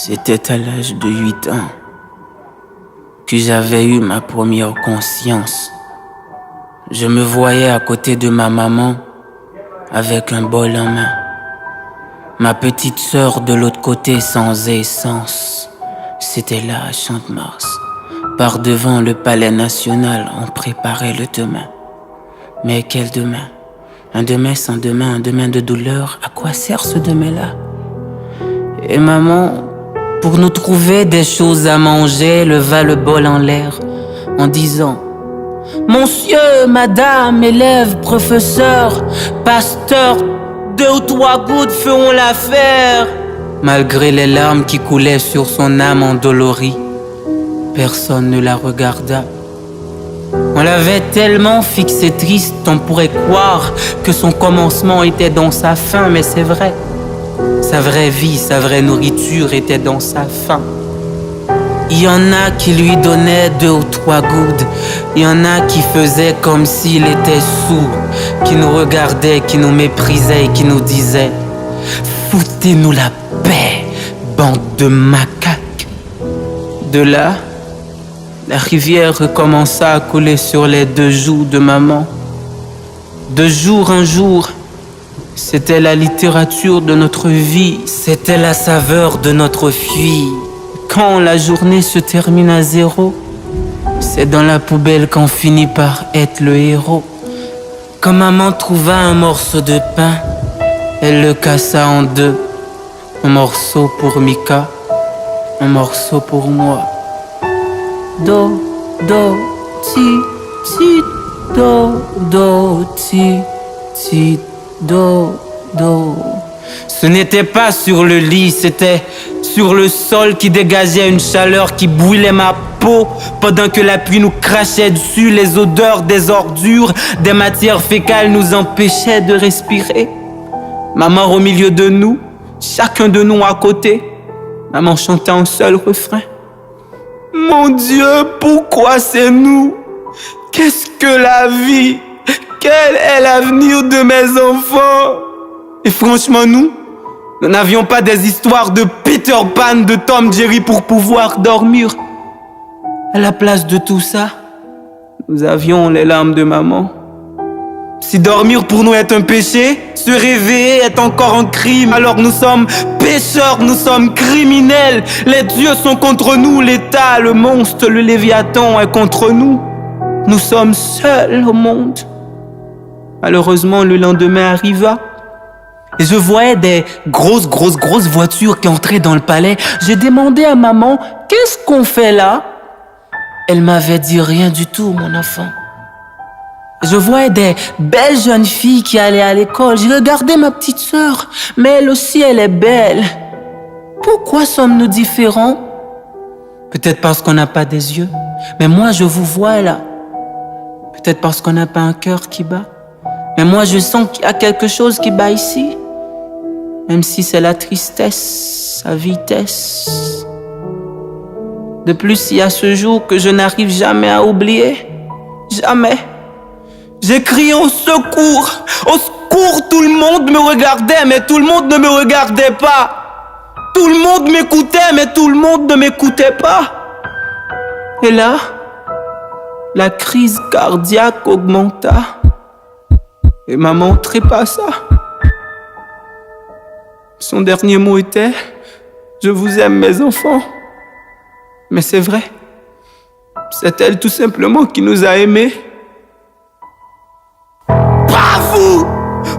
C'était à l'âge de 8 ans que j'avais eu ma première conscience. Je me voyais à côté de ma maman avec un bol en main. Ma petite sœur de l'autre côté sans essence. C'était là à Champ-de-Mars. Par devant le palais national, on préparait le demain. Mais quel demain? Un demain sans demain, un demain de douleur. À quoi sert ce demain-là? Et maman, pour nous trouver des choses à manger, leva le bol en l'air en disant: Monsieur, madame, élève, professeur, pasteur, 2 ou 3 gouttes feront l'affaire. Malgré les larmes qui coulaient sur son âme endolorie, personne ne la regarda. On l'avait tellement fixé triste, on pourrait croire que son commencement était dans sa fin, mais c'est vrai. Sa vraie vie, sa vraie nourriture était dans sa faim. Il y en a qui lui donnaient 2 ou 3 gouttes. Il y en a qui faisaient comme s'il était sourd, qui nous regardaient, qui nous méprisaient et qui nous disaient: foutez-nous la paix, bande de macaques. De là, la rivière recommença à couler sur les 2 joues de maman. De jour en jour, c'était la littérature de notre vie, c'était la saveur de notre fille. Quand la journée se termine à 0, c'est dans la poubelle qu'on finit par être le héros. Quand maman trouva un morceau de pain, elle le cassa en 2. Un morceau pour Mika, un morceau pour moi. Do, do, ti, ti, do, ti, ti, do. Ce n'était pas sur le lit, c'était sur le sol qui dégageait une chaleur qui brûlait ma peau pendant que la pluie nous crachait dessus. Les odeurs des ordures, des matières fécales nous empêchaient de respirer. Maman au milieu de nous, chacun de nous à côté. Maman chantait un seul refrain: mon Dieu, pourquoi c'est nous? Qu'est-ce que la vie? Quel est l'avenir de mes enfants? Et franchement, nous n'avions pas des histoires de Peter Pan, de Tom Jerry pour pouvoir dormir. À la place de tout ça, nous avions les larmes de maman. Si dormir pour nous est un péché, se réveiller est encore un crime. Alors nous sommes pécheurs, nous sommes criminels. Les dieux sont contre nous, l'État, le monstre, le Léviathan est contre nous. Nous sommes seuls au monde. Malheureusement, le lendemain arriva. Et je voyais des grosses voitures qui entraient dans le palais. J'ai demandé à maman: qu'est-ce qu'on fait là? Elle m'avait dit: rien du tout, mon enfant. Je voyais des belles jeunes filles qui allaient à l'école. J'ai regardé ma petite sœur, mais elle aussi, elle est belle. Pourquoi sommes-nous différents? Peut-être parce qu'on n'a pas des yeux. Mais moi, je vous vois là. Peut-être parce qu'on n'a pas un cœur qui bat. Mais moi, je sens qu'il y a quelque chose qui bat ici. Même si c'est la tristesse, sa vitesse. De plus, il y a ce jour que je n'arrive jamais à oublier. Jamais. J'ai crié au secours. Au secours, tout le monde me regardait, mais tout le monde ne me regardait pas. Tout le monde m'écoutait, mais tout le monde ne m'écoutait pas. Et là, la crise cardiaque augmenta. Et maman trépassa. Son dernier mot était: je vous aime, mes enfants. Mais c'est vrai. C'est elle tout simplement qui nous a aimés. Pas vous,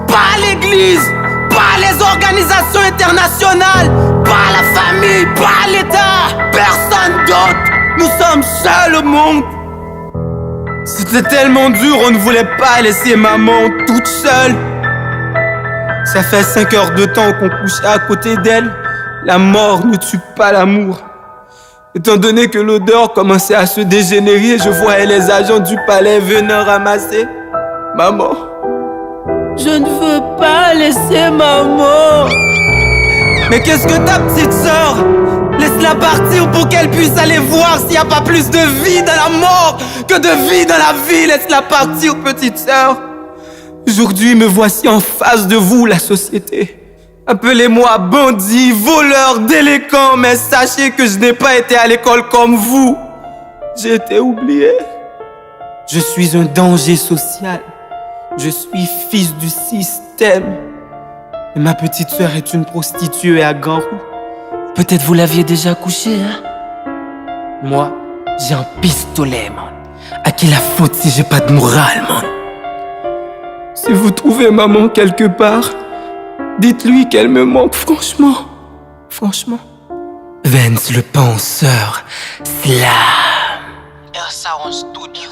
pas l'église, pas les organisations internationales, pas la famille, pas l'État, personne d'autre. Nous sommes seuls au monde. C'était tellement dur, on ne voulait pas laisser maman toute seule. Ça fait 5 heures de temps qu'on couchait à côté d'elle. La mort ne tue pas l'amour. Étant donné que l'odeur commençait à se dégénérer, je voyais les agents du palais venir ramasser maman. Je ne veux pas laisser maman. Mais qu'est-ce que ta petite sœur? Laisse-la partir pour qu'elle puisse aller voir s'il n'y a pas plus de vie dans la mort que de vie dans la vie. Laisse-la partir, petite sœur. Aujourd'hui, me voici en face de vous, la société. Appelez-moi bandit, voleur, délinquant, mais sachez que je n'ai pas été à l'école comme vous. J'ai été oublié. Je suis un danger social. Je suis fils du système. Et ma petite sœur est une prostituée à grands roues. Peut-être vous l'aviez déjà couché, hein? Moi, j'ai un pistolet, man. À qui la faute si j'ai pas de morale, man? Si vous trouvez maman quelque part, dites-lui qu'elle me manque, franchement. Franchement. Vance le penseur, Slam. Ersaron Studio.